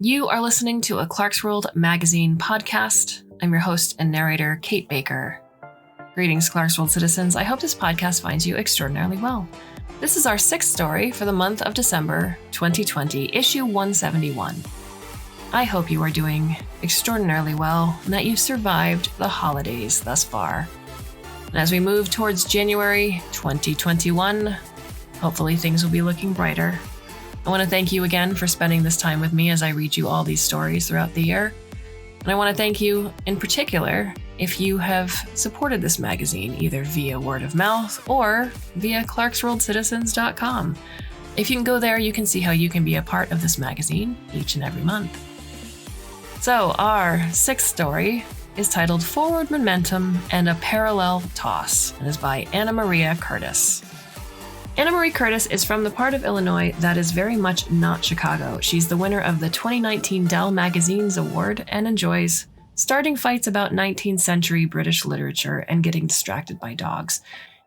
You are listening to a Clarkesworld magazine podcast. I'm your host and narrator, Kate Baker. Greetings, Clarkesworld citizens. I hope this podcast finds you extraordinarily well. This is our sixth story for the month of December 2020, issue 171. I hope you are doing extraordinarily well and that you've survived the holidays thus far. And as we move towards January 2021, hopefully things will be looking brighter. I want to thank you again for spending this time with me as I read you all these stories throughout the year. And I want to thank you in particular if you have supported this magazine either via word of mouth or via clarksworldcitizens.com. If you can go there, you can see how you can be a part of this magazine each and every month. So our sixth story is titled Forward Momentum and a Parallel Toss and is by AnaMaria Curtis. Anna Marie Curtis is from the part of Illinois that is very much not Chicago. She's the winner of the 2019 Dell Magazine's Award and enjoys starting fights about 19th century British literature and getting distracted by dogs.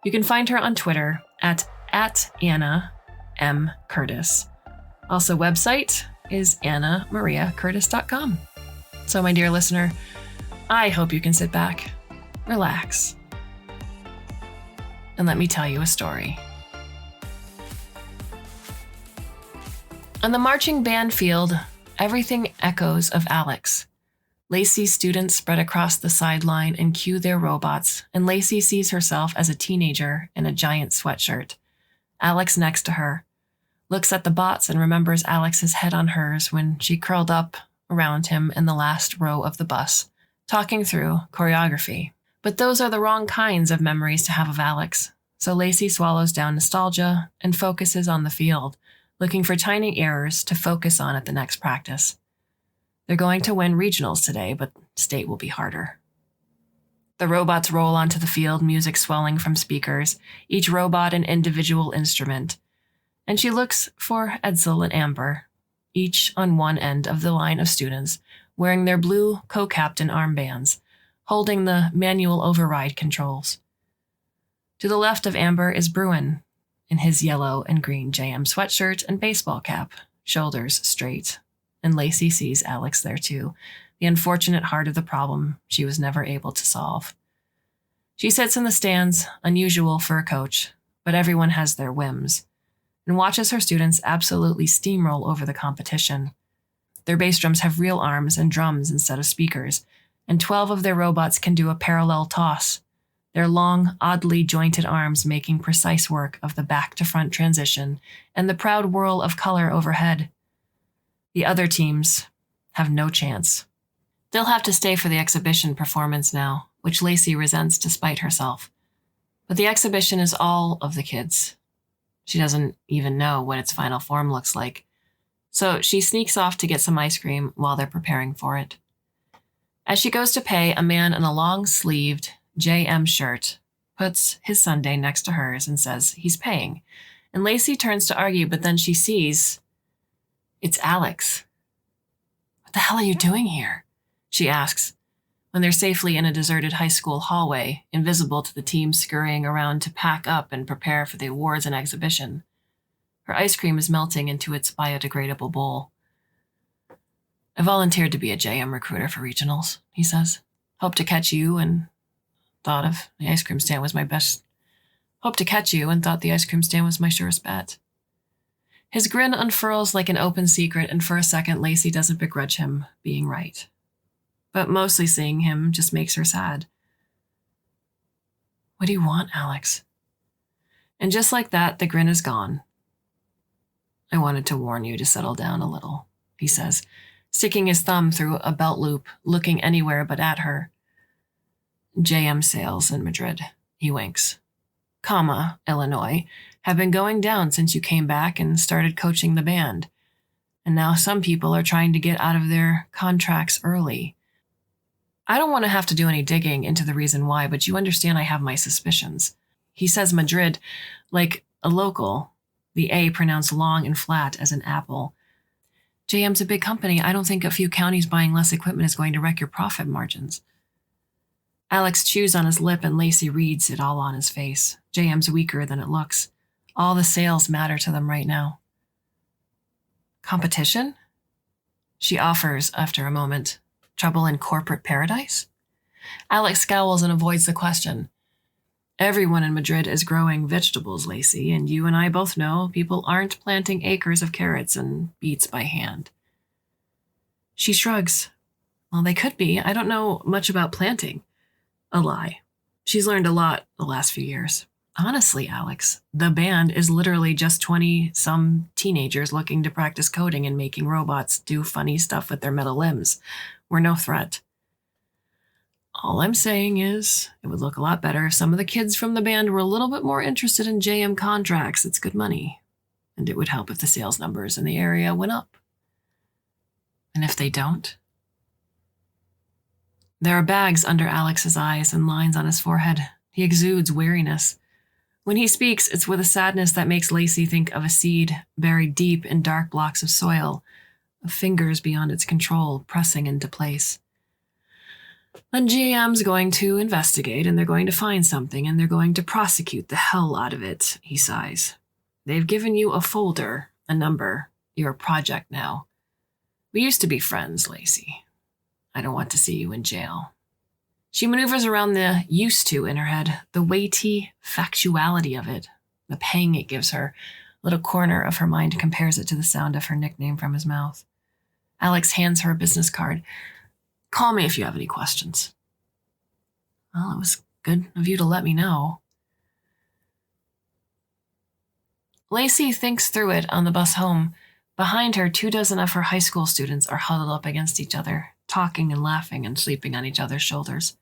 You can find her on Twitter at Anna M. Curtis. Also, website is AnaMariaCurtis.com. So, my dear listener, I hope you can sit back, relax, and let me tell you a story. On the marching band field, everything echoes of Alex. Lacey's students spread across the sideline and cue their robots, and Lacey sees herself as a teenager in a giant sweatshirt. Alex next to her looks at the bots and remembers Alex's head on hers when she curled up around him in the last row of the bus, talking through choreography. But those are the wrong kinds of memories to have of Alex, so Lacey swallows down nostalgia and focuses on the field, looking for tiny errors to focus on at the next practice. They're going to win regionals today, but state will be harder. The robots roll onto the field, music swelling from speakers, each robot an individual instrument. And she looks for Edsel and Amber, each on one end of the line of students, wearing their blue co-captain armbands, holding the manual override controls. To the left of Amber is Bruin, in his yellow and green JM sweatshirt and baseball cap, shoulders straight. And Lacey sees Alex there too, the unfortunate heart of the problem she was never able to solve. She sits in the stands, unusual for a coach, but everyone has their whims, and watches her students absolutely steamroll over the competition. Their bass drums have real arms and drums instead of speakers, and 12 of their robots can do a parallel toss, their long, oddly jointed arms making precise work of the back-to-front transition and the proud whirl of color overhead. The other teams have no chance. They'll have to stay for the exhibition performance now, which Lacey resents despite herself. But the exhibition is all of the kids. She doesn't even know what its final form looks like, so she sneaks off to get some ice cream while they're preparing for it. As she goes to pay, a man in a long-sleeved JM shirt puts his sundae next to hers and says he's paying. And Lacey turns to argue, but then she sees it's Alex. What the hell are you doing here? She asks, when they're safely in a deserted high school hallway, invisible to the team scurrying around to pack up and prepare for the awards and exhibition. Her ice cream is melting into its biodegradable bowl. I volunteered to be a JM recruiter for regionals, he says. Hope to catch you and thought the ice cream stand was my surest bet. His grin unfurls like an open secret, and for a second, Lacey doesn't begrudge him being right. But mostly seeing him just makes her sad. What do you want, Alex? And just like that, the grin is gone. I wanted to warn you to settle down a little, he says, sticking his thumb through a belt loop, looking anywhere but at her. JM sales in Madrid, he winks. Illinois, have been going down since you came back and started coaching the band. And now some people are trying to get out of their contracts early. I don't want to have to do any digging into the reason why, but you understand I have my suspicions. He says Madrid like a local, the A pronounced long and flat as an apple. JM's a big company. I don't think a few counties buying less equipment is going to wreck your profit margins. Alex chews on his lip and Lacey reads it all on his face. JM's weaker than it looks. All the sales matter to them right now. Competition? she offers after a moment. Trouble in corporate paradise? Alex scowls and avoids the question. Everyone in Madrid is growing vegetables, Lacey, and you and I both know people aren't planting acres of carrots and beets by hand. She shrugs. Well, they could be. I don't know much about planting. A lie. She's learned a lot the last few years. Honestly, Alex, the band is literally just 20-some teenagers looking to practice coding and making robots do funny stuff with their metal limbs. We're no threat. All I'm saying is, it would look a lot better if some of the kids from the band were a little bit more interested in JM contracts. It's good money. And it would help if the sales numbers in the area went up. And if they don't? There are bags under Alex's eyes and lines on his forehead. He exudes weariness. When he speaks, it's with a sadness that makes Lacey think of a seed buried deep in dark blocks of soil, of fingers beyond its control pressing into place. And GM's going to investigate, and they're going to find something, and they're going to prosecute the hell out of it, he sighs. They've given you a folder, a number. You're a project now. We used to be friends, Lacey. I don't want to see you in jail. She maneuvers around the used to in her head, the weighty factuality of it, the pang it gives her. A little corner of her mind compares it to the sound of her nickname from his mouth. Alex hands her a business card. Call me if you have any questions. Well, it was good of you to let me know. Lacey thinks through it on the bus home. Behind her, 24 of her high school students are huddled up against each other, talking and laughing and sleeping on each other's shoulders.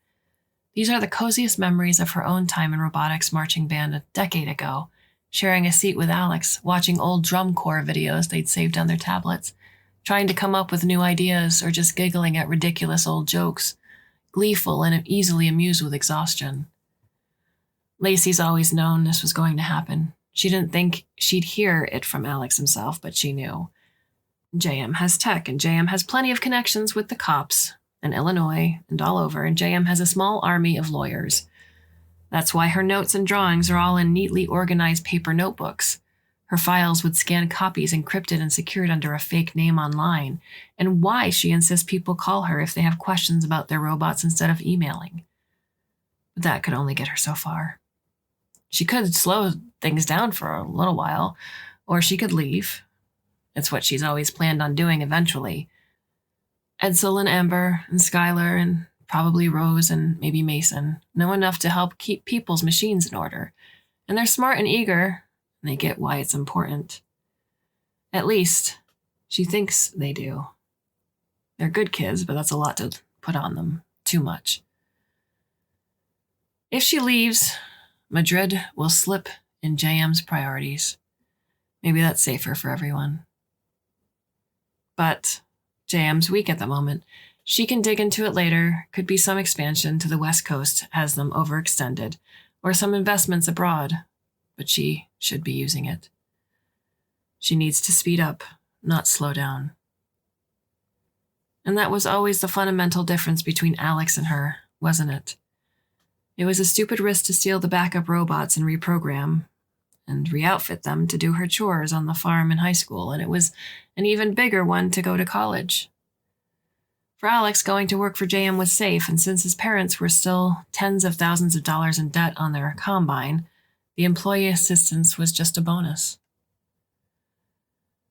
These are the coziest memories of her own time in robotics marching band a decade ago, sharing a seat with Alex, watching old drum corps videos they'd saved on their tablets, trying to come up with new ideas or just giggling at ridiculous old jokes, gleeful and easily amused with exhaustion. Lacey's always known this was going to happen. She didn't think she'd hear it from Alex himself, but she knew. JM has tech, and JM has plenty of connections with the cops in Illinois and all over, and JM has a small army of lawyers. That's why her notes and drawings are all in neatly organized paper notebooks. Her files would scan copies encrypted and secured under a fake name online, and why she insists people call her if they have questions about their robots instead of emailing. But that could only get her so far. She could slow things down for a little while, or she could leave. It's what she's always planned on doing eventually. Edsel and Amber and Skylar and probably Rose and maybe Mason know enough to help keep people's machines in order. And they're smart and eager, and they get why it's important. At least, she thinks they do. They're good kids, but that's a lot to put on them. Too much. If she leaves, Madrid will slip in JM's priorities. Maybe that's safer for everyone. But JM's weak at the moment. She can dig into it later. Could be some expansion to the West Coast has them overextended, or some investments abroad, but she should be using it. She needs to speed up, not slow down. And that was always the fundamental difference between Alex and her, wasn't it? It was a stupid risk to steal the backup robots and reprogram and re-outfit them to do her chores on the farm in high school, and it was an even bigger one to go to college. For Alex, going to work for JM was safe, and since his parents were still tens of thousands of dollars in debt on their combine, the employee assistance was just a bonus.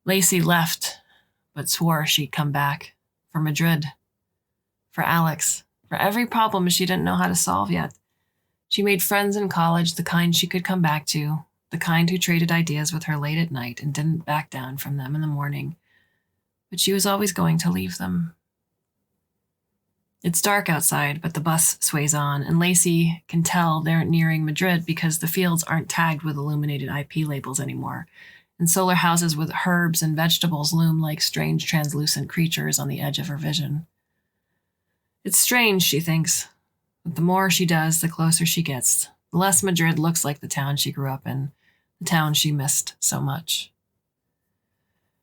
Lacey left, but swore she'd come back. For Madrid. For Alex. For every problem she didn't know how to solve yet. She made friends in college, the kind she could come back to, the kind who traded ideas with her late at night and didn't back down from them in the morning. But she was always going to leave them. It's dark outside, but the bus sways on, and Lacey can tell they're nearing Madrid because the fields aren't tagged with illuminated IP labels anymore, and solar houses with herbs and vegetables loom like strange translucent creatures on the edge of her vision. It's strange, she thinks, but the more she does, the closer she gets. The less Madrid looks like the town she grew up in, the town she missed so much.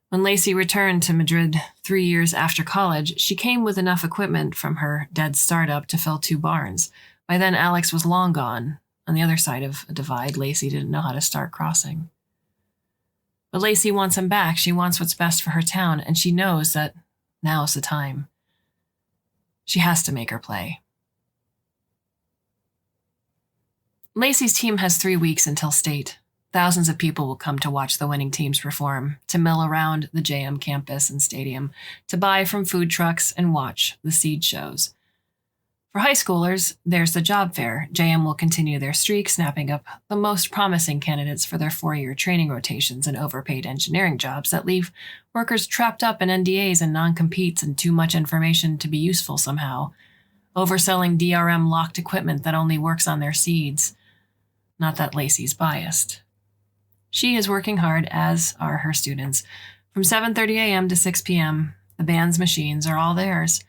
When Lacey returned to Madrid 3 years after college, she came with enough equipment from her dead startup to fill 2 barns. By then, Alex was long gone. On the other side of a divide, Lacey didn't know how to start crossing. But Lacey wants him back. She wants what's best for her town, and she knows that Now's the time. She has to make her play. Lacey's team has 3 weeks until state. Thousands of people will come to watch the winning teams perform, to mill around the JM campus and stadium, to buy from food trucks and watch the seed shows. For high schoolers, there's the job fair. JM will continue their streak, snapping up the most promising candidates for their 4-year training rotations and overpaid engineering jobs that leave workers trapped up in NDAs and non-competes and too much information to be useful somehow, overselling DRM locked equipment that only works on their seeds. Not that Lacey's biased. She is working hard, as are her students. From 7:30 a.m. to 6 p.m., the band's machines are all theirs,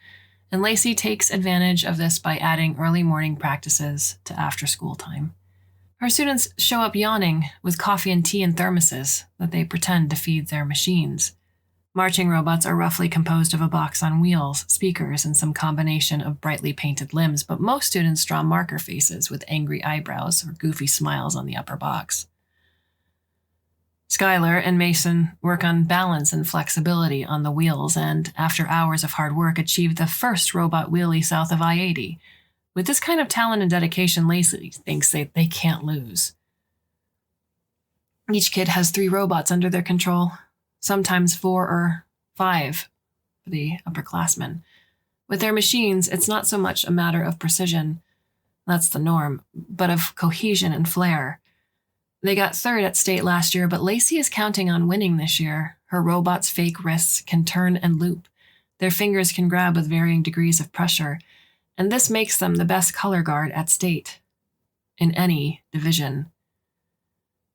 and Lacey takes advantage of this by adding early morning practices to after-school time. Her students show up yawning with coffee and tea in thermoses that they pretend to feed their machines. Marching robots are roughly composed of a box on wheels, speakers, and some combination of brightly painted limbs, but most students draw marker faces with angry eyebrows or goofy smiles on the upper box. Skylar and Mason work on balance and flexibility on the wheels and, after hours of hard work, achieve the first robot wheelie south of I-80. With this kind of talent and dedication, Lacey thinks they can't lose. Each kid has 3 robots under their control, sometimes 4 or 5 for the upperclassmen. With their machines, it's not so much a matter of precision, that's the norm, but of cohesion and flair. They got 3rd at state last year, but Lacey is counting on winning this year. Her robots' fake wrists can turn and loop. Their fingers can grab with varying degrees of pressure, and this makes them the best color guard at state, in any division.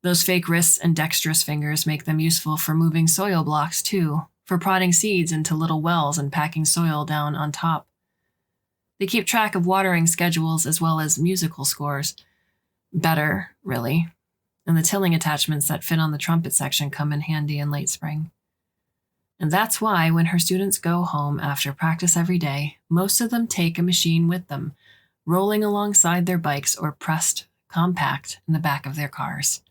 Those fake wrists and dexterous fingers make them useful for moving soil blocks, too, for prodding seeds into little wells and packing soil down on top. They keep track of watering schedules as well as musical scores. Better, really. And the tilling attachments that fit on the trumpet section come in handy in late spring. And that's why when her students go home after practice every day, most of them take a machine with them, rolling alongside their bikes or pressed compact in the back of their cars.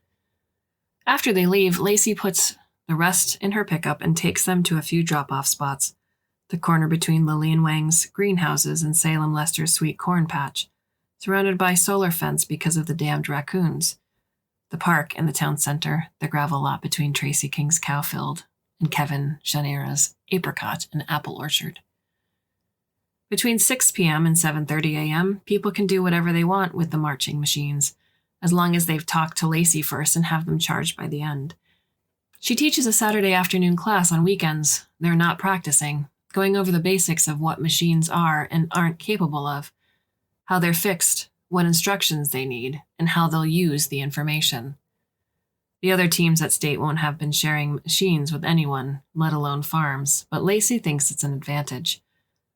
After they leave, Lacey puts the rest in her pickup and takes them to a few drop-off spots, the corner between Lillian Wang's greenhouses and Salem Lester's sweet corn patch, surrounded by solar fence because of the damned raccoons, the park in the town center, the gravel lot between Tracy King's cow field and Kevin Shanera's apricot and apple orchard. Between 6 p.m. and 7:30 a.m., people can do whatever they want with the marching machines, as long as they've talked to Lacey first and have them charged by the end. She teaches a Saturday afternoon class on weekends. They're not practicing, going over the basics of what machines are and aren't capable of, how they're fixed, what instructions they need, and how they'll use the information. The other teams at state won't have been sharing machines with anyone, let alone farms, but Lacey thinks it's an advantage.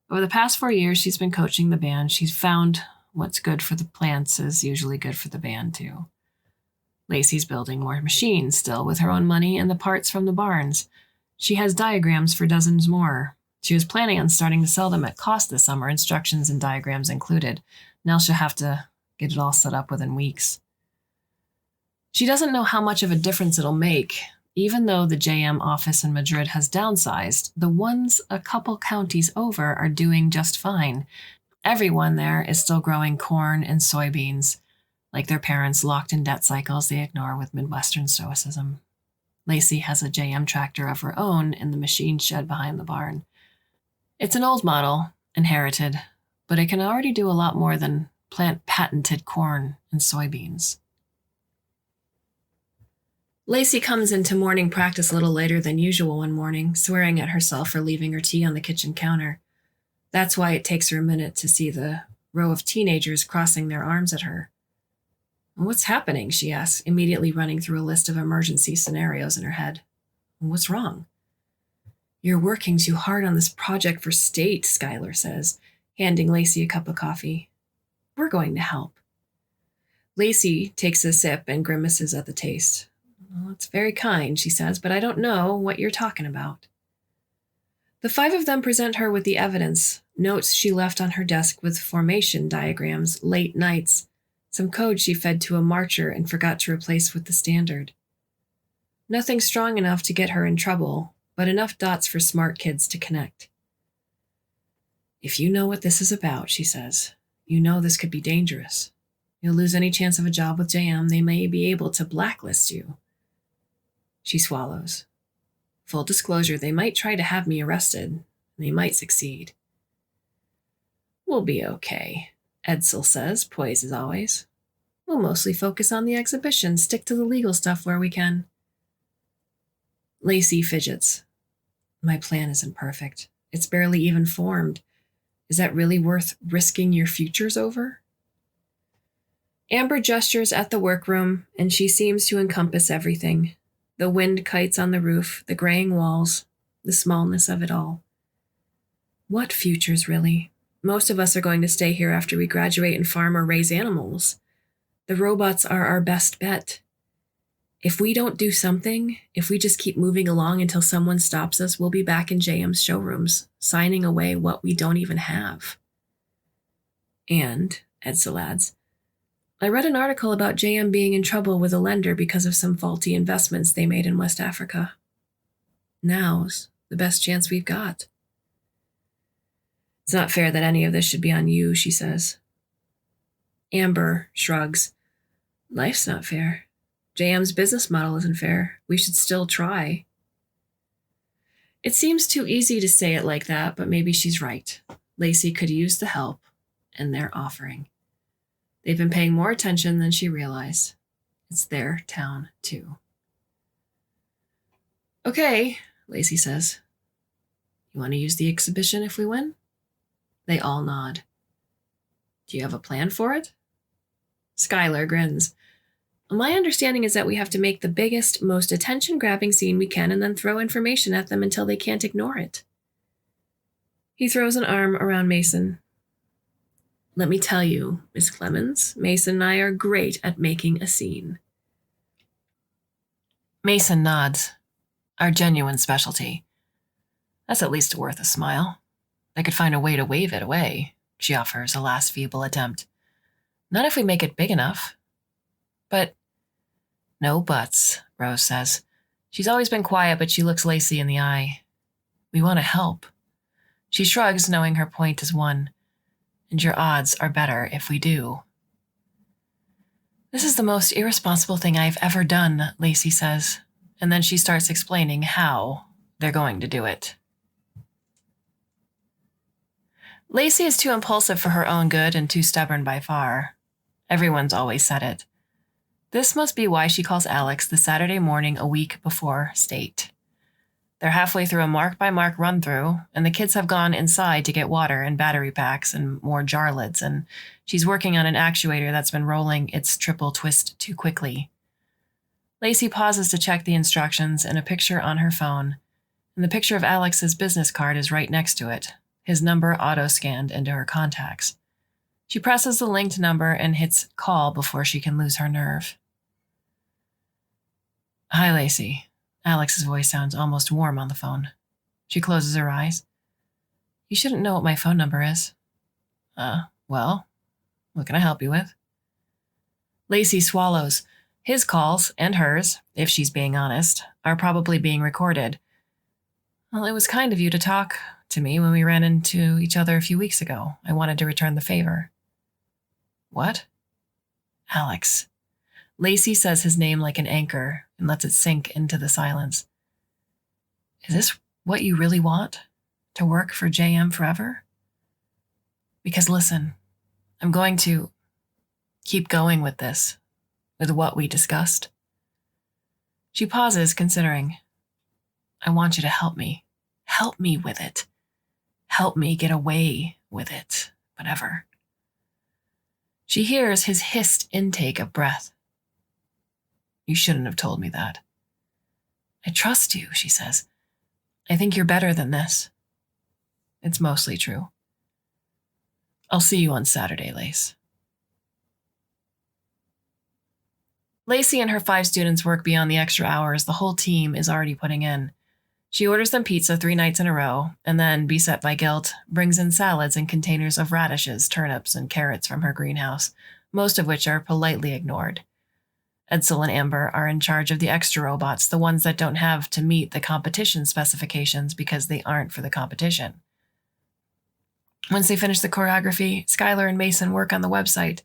Over the past 4 years, she's been coaching the band. She's found what's good for the plants is usually good for the band, too. Lacey's building more machines still with her own money and the parts from the barns. She has diagrams for dozens more. She was planning on starting to sell them at cost this summer, instructions and diagrams included. Now she'll have to get it all set up within weeks. She doesn't know how much of a difference it'll make. Even though the JM office in Madrid has downsized, the ones a couple counties over are doing just fine. Everyone there is still growing corn and soybeans, like their parents locked in debt cycles they ignore with Midwestern stoicism. Lacey has a JM tractor of her own in the machine shed behind the barn. It's an old model, inherited, but it can already do a lot more than plant patented corn and soybeans. Lacey comes into morning practice a little later than usual one morning, swearing at herself for leaving her tea on the kitchen counter. That's why it takes her a minute to see the row of teenagers crossing their arms at her. "What's happening?" she asks, immediately running through a list of emergency scenarios in her head. "What's wrong?" "You're working too hard on this project for state," Skylar says, handing Lacey a cup of coffee. "We're going to help." Lacey takes a sip and grimaces at the taste. "Well, it's very kind," she says, "but I don't know what you're talking about." The 5 of them present her with the evidence, notes she left on her desk with formation diagrams, late nights, some code she fed to a marcher and forgot to replace with the standard. Nothing strong enough to get her in trouble, but enough dots for smart kids to connect. If you know what this is about, she says, you know this could be dangerous. You'll lose any chance of a job with JM. They may be able to blacklist you. She swallows. Full disclosure, they might try to have me arrested. They might succeed. We'll be okay, Edsel says, poised as always. We'll mostly focus on the exhibition, stick to the legal stuff where we can. Lacey fidgets. My plan isn't perfect. It's barely even formed. Is that really worth risking your futures over? Amber gestures at the workroom, and she seems to encompass everything. The wind kites on the roof, the graying walls, the smallness of it all. What futures, really? Most of us are going to stay here after we graduate and farm or raise animals. The robots are our best bet. If we don't do something, if we just keep moving along until someone stops us, we'll be back in JM's showrooms, signing away what we don't even have. And, Edsel adds, I read an article about JM being in trouble with a lender because of some faulty investments they made in West Africa. Now's the best chance we've got. It's not fair that any of this should be on you, she says. Amber shrugs. Life's not fair. JM's business model isn't fair. We should still try. It seems too easy to say it like that, but maybe she's right. Lacey could use the help, and they're offering. They've been paying more attention than she realized. It's their town, too. Okay, Lacey says. You want to use the exhibition if we win? They all nod. Do you have a plan for it? Skylar grins. My understanding is that we have to make the biggest, most attention-grabbing scene we can and then throw information at them until they can't ignore it. He throws an arm around Mason. Let me tell you, Miss Clemens, Mason and I are great at making a scene. Mason nods. Our genuine specialty. That's at least worth a smile. I could find a way to wave it away, she offers a last feeble attempt. Not if we make it big enough. But no buts, Rose says. She's always been quiet, but she looks Lacey in the eye. We want to help. She shrugs, knowing her point is won. And your odds are better if we do. This is the most irresponsible thing I've ever done, Lacey says. And then she starts explaining how they're going to do it. Lacey is too impulsive for her own good and too stubborn by far. Everyone's always said it. This must be why she calls Alex the Saturday morning a week before state. They're halfway through a mark-by-mark run-through, and the kids have gone inside to get water and battery packs and more jar lids, and she's working on an actuator that's been rolling its triple twist too quickly. Lacey pauses to check the instructions and a picture on her phone, and the picture of Alex's business card is right next to it, his number auto-scanned into her contacts. She presses the linked number and hits call before she can lose her nerve. Hi, Lacey. Alex's voice sounds almost warm on the phone. She closes her eyes. You shouldn't know what my phone number is. Well, what can I help you with? Lacey swallows. His calls, and hers, if she's being honest, are probably being recorded. Well, it was kind of you to talk to me when we ran into each other a few weeks ago. I wanted to return the favor. What? Alex. Lacey says his name like an anchor and lets it sink into the silence. Is this what you really want? To work for JM forever? Because listen, I'm going to keep going with this, with what we discussed. She pauses, considering. I want you to help me. Help me with it. Help me get away with it, whatever. She hears his hissed intake of breath. You shouldn't have told me that. I trust you, she says. I think you're better than this. It's mostly true. I'll see you on Saturday, Lace. Lacey and her 5 students work beyond the extra hours the whole team is already putting in. She orders them pizza 3 nights in a row, and then, beset by guilt, brings in salads and containers of radishes, turnips, and carrots from her greenhouse, most of which are politely ignored. Edsel and Amber are in charge of the extra robots, the ones that don't have to meet the competition specifications because they aren't for the competition. Once they finish the choreography, Skylar and Mason work on the website,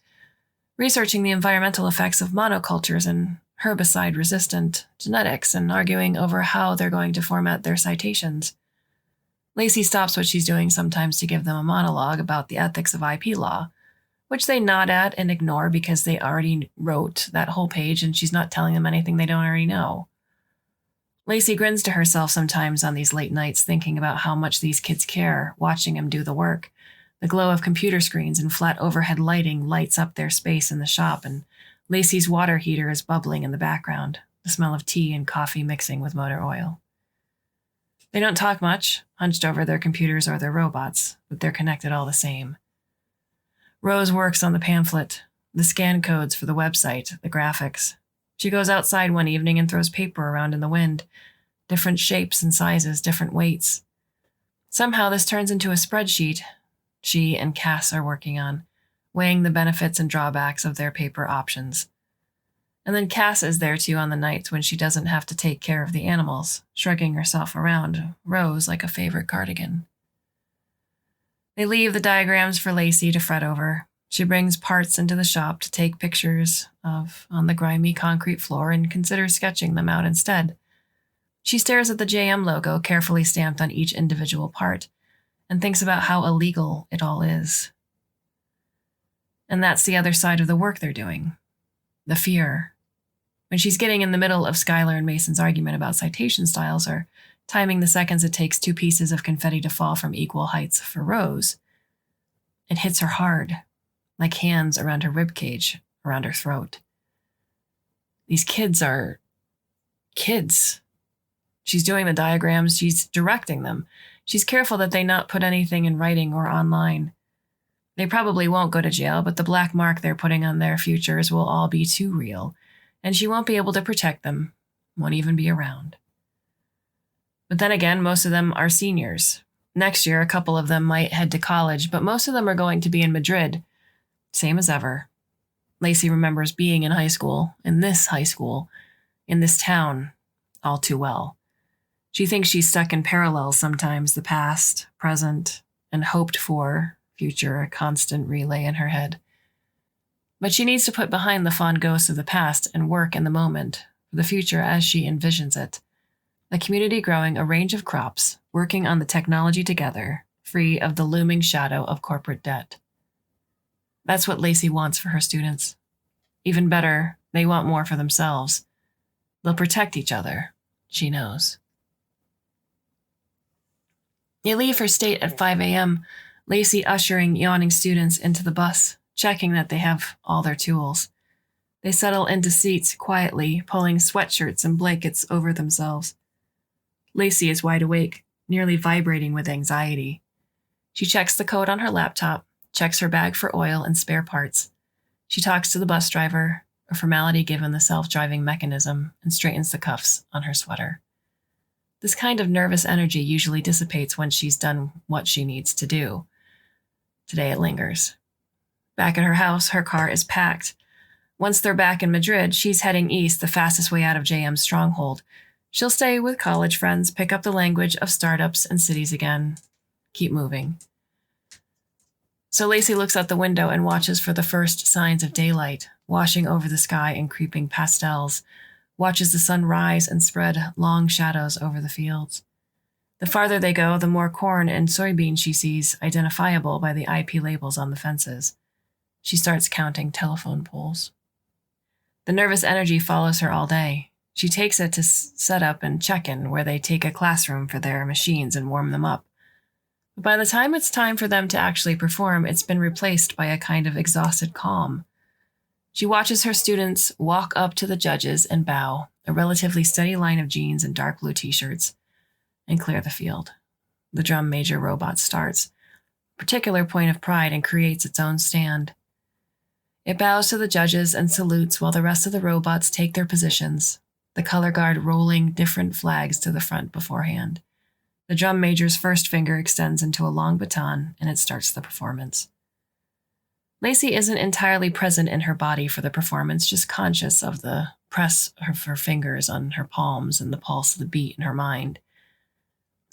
researching the environmental effects of monocultures and herbicide-resistant genetics and arguing over how they're going to format their citations. Lacey stops what she's doing sometimes to give them a monologue about the ethics of IP law, which they nod at and ignore because they already wrote that whole page and she's not telling them anything they don't already know. Lacey grins to herself sometimes on these late nights thinking about how much these kids care, watching them do the work. The glow of computer screens and flat overhead lighting lights up their space in the shop, and Lacey's water heater is bubbling in the background, the smell of tea and coffee mixing with motor oil. They don't talk much, hunched over their computers or their robots, but they're connected all the same. Rose works on the pamphlet, the scan codes for the website, the graphics. She goes outside one evening and throws paper around in the wind, different shapes and sizes, different weights. Somehow this turns into a spreadsheet she and Cass are working on, weighing the benefits and drawbacks of their paper options. And then Cass is there too on the nights when she doesn't have to take care of the animals, shrugging herself around Rose like a favorite cardigan. They leave the diagrams for Lacey to fret over. She brings parts into the shop to take pictures of on the grimy concrete floor and considers sketching them out instead. She stares at the JM logo carefully stamped on each individual part and thinks about how illegal it all is. And that's the other side of the work they're doing. The fear. When she's getting in the middle of Skylar and Mason's argument about citation styles or timing the seconds it takes 2 pieces of confetti to fall from equal heights for Rose, it hits her hard, like hands around her ribcage, around her throat. These kids are kids. She's doing the diagrams, she's directing them. She's careful that they not put anything in writing or online. They probably won't go to jail, but the black mark they're putting on their futures will all be too real, and she won't be able to protect them, won't even be around. But then again, most of them are seniors. Next year, a couple of them might head to college, but most of them are going to be in Madrid, same as ever. Lacey remembers being in high school, in this town, all too well. She thinks she's stuck in parallels sometimes, the past, present, and hoped for future, a constant relay in her head. But she needs to put behind the fond ghosts of the past and work in the moment, for the future as she envisions it. The community growing a range of crops, working on the technology together, free of the looming shadow of corporate debt. That's what Lacey wants for her students. Even better, they want more for themselves. They'll protect each other, she knows. They leave her state at 5 a.m., Lacey ushering yawning students into the bus, checking that they have all their tools. They settle into seats quietly, pulling sweatshirts and blankets over themselves. Lacey is wide awake, nearly vibrating with anxiety. She checks the code on her laptop, checks her bag for oil and spare parts. She talks to the bus driver, a formality given the self-driving mechanism, and straightens the cuffs on her sweater. This kind of nervous energy usually dissipates when she's done what she needs to do. Today it lingers. Back at her house, her car is packed. Once they're back in Madrid, she's heading east, the fastest way out of JM's stronghold. She'll stay with college friends, pick up the language of startups and cities again. Keep moving. So Lacey looks out the window and watches for the first signs of daylight, washing over the sky in creeping pastels, watches the sun rise and spread long shadows over the fields. The farther they go, the more corn and soybeans she sees, identifiable by the IP labels on the fences. She starts counting telephone poles. The nervous energy follows her all day. She takes it to set up and check-in, where they take a classroom for their machines and warm them up. But by the time it's time for them to actually perform, it's been replaced by a kind of exhausted calm. She watches her students walk up to the judges and bow, a relatively steady line of jeans and dark blue t-shirts, and clear the field. The drum major robot starts, a particular point of pride, and creates its own stand. It bows to the judges and salutes while the rest of the robots take their positions, the color guard rolling different flags to the front beforehand. The drum major's first finger extends into a long baton, and it starts the performance. Lacey isn't entirely present in her body for the performance, just conscious of the press of her fingers on her palms and the pulse of the beat in her mind.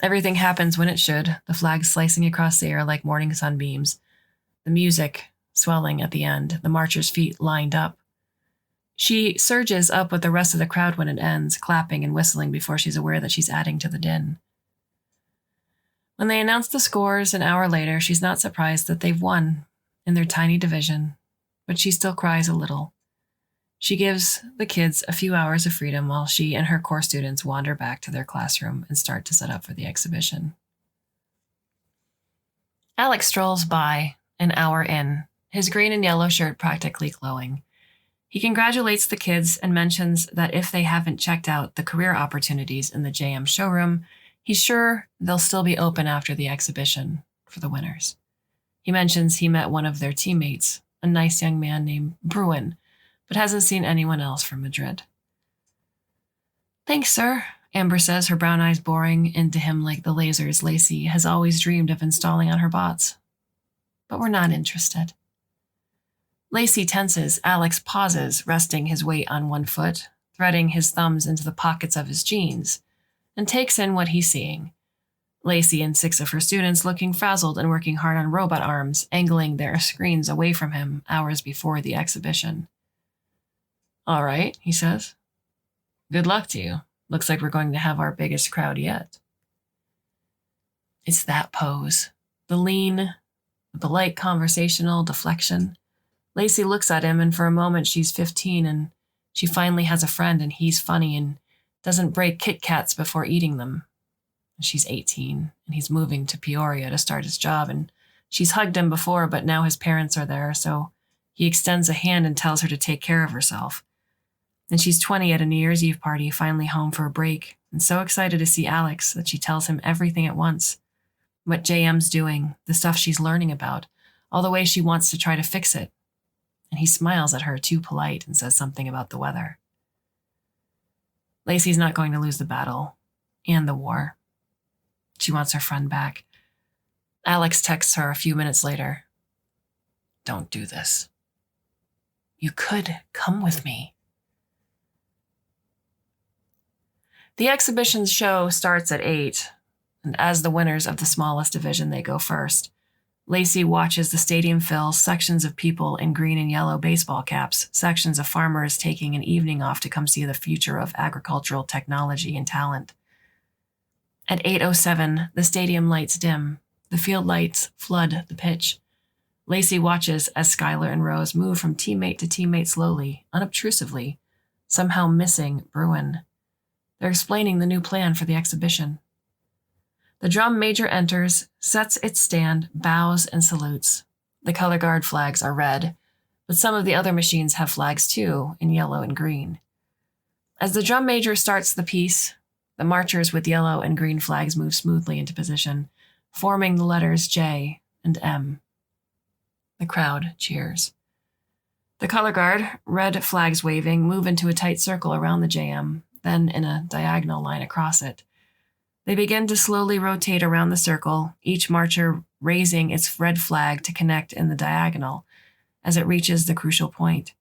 Everything happens when it should, the flags slicing across the air like morning sunbeams, the music swelling at the end, the marchers' feet lined up. She surges up with the rest of the crowd when it ends, clapping and whistling before she's aware that she's adding to the din. When they announce the scores an hour later, she's not surprised that they've won in their tiny division, but she still cries a little. She gives the kids a few hours of freedom while she and her core students wander back to their classroom and start to set up for the exhibition. Alex strolls by, an hour in, his green and yellow shirt practically glowing. He congratulates the kids and mentions that if they haven't checked out the career opportunities in the JM showroom, he's sure they'll still be open after the exhibition for the winners. He mentions he met one of their teammates, a nice young man named Bruin, but hasn't seen anyone else from Madrid. Thanks, sir, Amber says, her brown eyes boring into him like the lasers Lacey has always dreamed of installing on her bots. But we're not interested. Lacey tenses. Alex pauses, resting his weight on one foot, threading his thumbs into the pockets of his jeans, and takes in what he's seeing. Lacey and 6 of her students looking frazzled and working hard on robot arms, angling their screens away from him hours before the exhibition. All right, he says. Good luck to you. Looks like we're going to have our biggest crowd yet. It's that pose. The lean, the polite conversational deflection. Lacey looks at him, and for a moment she's 15 and she finally has a friend and he's funny and doesn't break Kit Kats before eating them. She's 18 and he's moving to Peoria to start his job, and she's hugged him before, but now his parents are there, so he extends a hand and tells her to take care of herself. And she's 20 at a New Year's Eve party, finally home for a break, and so excited to see Alex that she tells him everything at once. What JM's doing, the stuff she's learning about, all the ways she wants to try to fix it. And he smiles at her, too polite, and says something about the weather. Lacey's not going to lose the battle and the war. She wants her friend back. Alex texts her a few minutes later. Don't do this. You could come with me. The exhibition's show starts at 8, and as the winners of the smallest division, they go first. Lacey watches the stadium fill, sections of people in green and yellow baseball caps, sections of farmers taking an evening off to come see the future of agricultural technology and talent. At 8:07, the stadium lights dim. The field lights flood the pitch. Lacey watches as Skylar and Rose move from teammate to teammate slowly, unobtrusively, somehow missing Bruin. They're explaining the new plan for the exhibition. The drum major enters, sets its stand, bows, and salutes. The color guard flags are red, but some of the other machines have flags too, in yellow and green. As the drum major starts the piece, the marchers with yellow and green flags move smoothly into position, forming the letters J and M. The crowd cheers. The color guard, red flags waving, move into a tight circle around the JM, then in a diagonal line across it. They begin to slowly rotate around the circle, each marcher raising its red flag to connect in the diagonal as it reaches the crucial point.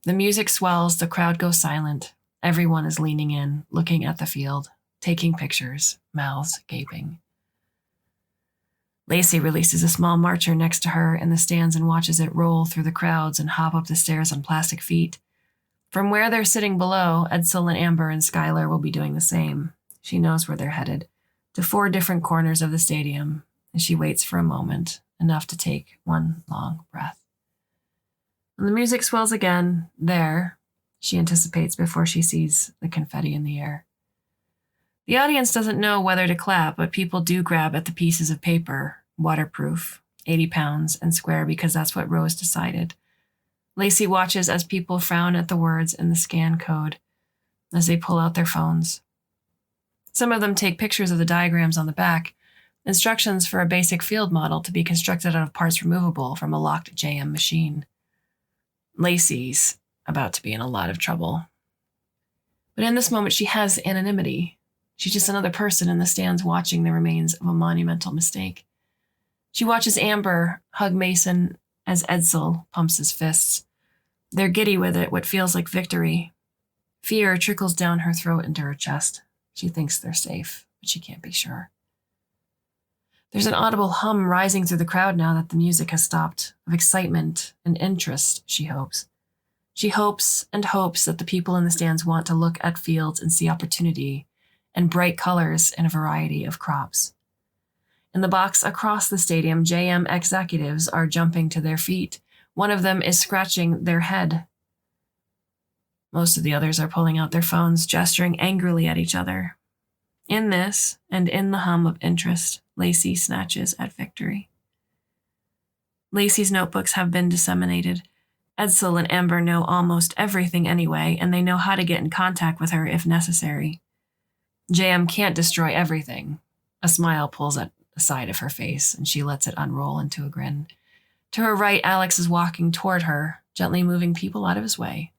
The music swells, the crowd goes silent. Everyone is leaning in, looking at the field, taking pictures, mouths gaping. Lacey releases a small marcher next to her in the stands and watches it roll through the crowds and hop up the stairs on plastic feet. From where they're sitting below, Edsel and Amber and Skylar will be doing the same. She knows where they're headed, to 4 different corners of the stadium, and she waits for a moment, enough to take one long breath. When the music swells again, there, she anticipates before she sees the confetti in the air. The audience doesn't know whether to clap, but people do grab at the pieces of paper, waterproof, 80 pounds, and square because that's what Rose decided. Lacey watches as people frown at the words in the scan code as they pull out their phones. Some of them take pictures of the diagrams on the back, instructions for a basic field model to be constructed out of parts removable from a locked JM machine. Lacey's about to be in a lot of trouble. But in this moment, she has anonymity. She's just another person in the stands watching the remains of a monumental mistake. She watches Amber hug Mason as Edsel pumps his fists. They're giddy with it, what feels like victory. Fear trickles down her throat into her chest. She thinks they're safe. but she can't be sure. There's an audible hum rising through the crowd now that the music has stopped, of excitement and interest, she hopes. She hopes and hopes that the people in the stands want to look at fields and see opportunity and bright colors in a variety of crops. In the box across the stadium, JM executives are jumping to their feet. One of them is scratching their head. Most of the others are pulling out their phones, gesturing angrily at each other. In this, and in the hum of interest, Lacey snatches at victory. Lacey's notebooks have been disseminated. Edsel and Amber know almost everything anyway, and they know how to get in contact with her if necessary. JM can't destroy everything. A smile pulls at the side of her face, and she lets it unroll into a grin. To her right, Alex is walking toward her, gently moving people out of his way.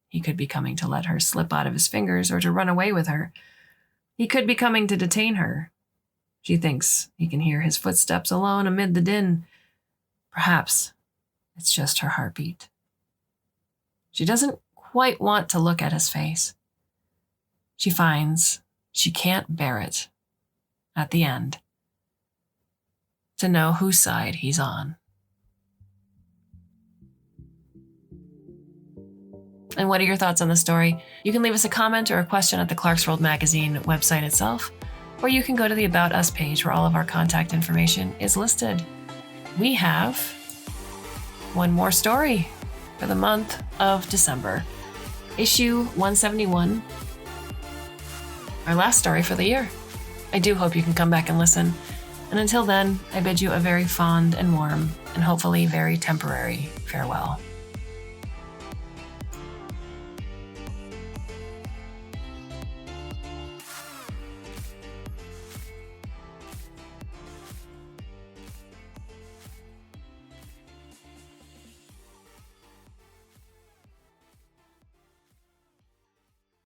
He could be coming to let her slip out of his fingers or to run away with her. He could be coming to detain her. She thinks he can hear his footsteps alone amid the din. Perhaps it's just her heartbeat. She doesn't quite want to look at his face. She finds she can't bear it, at the end, to know whose side he's on. And what are your thoughts on the story? You can leave us a comment or a question at the Clarkesworld magazine website itself, or you can go to the About Us page where all of our contact information is listed. We have one more story for the month of December. Issue 171, our last story for the year. I do hope you can come back and listen. And until then, I bid you a very fond and warm and hopefully very temporary farewell.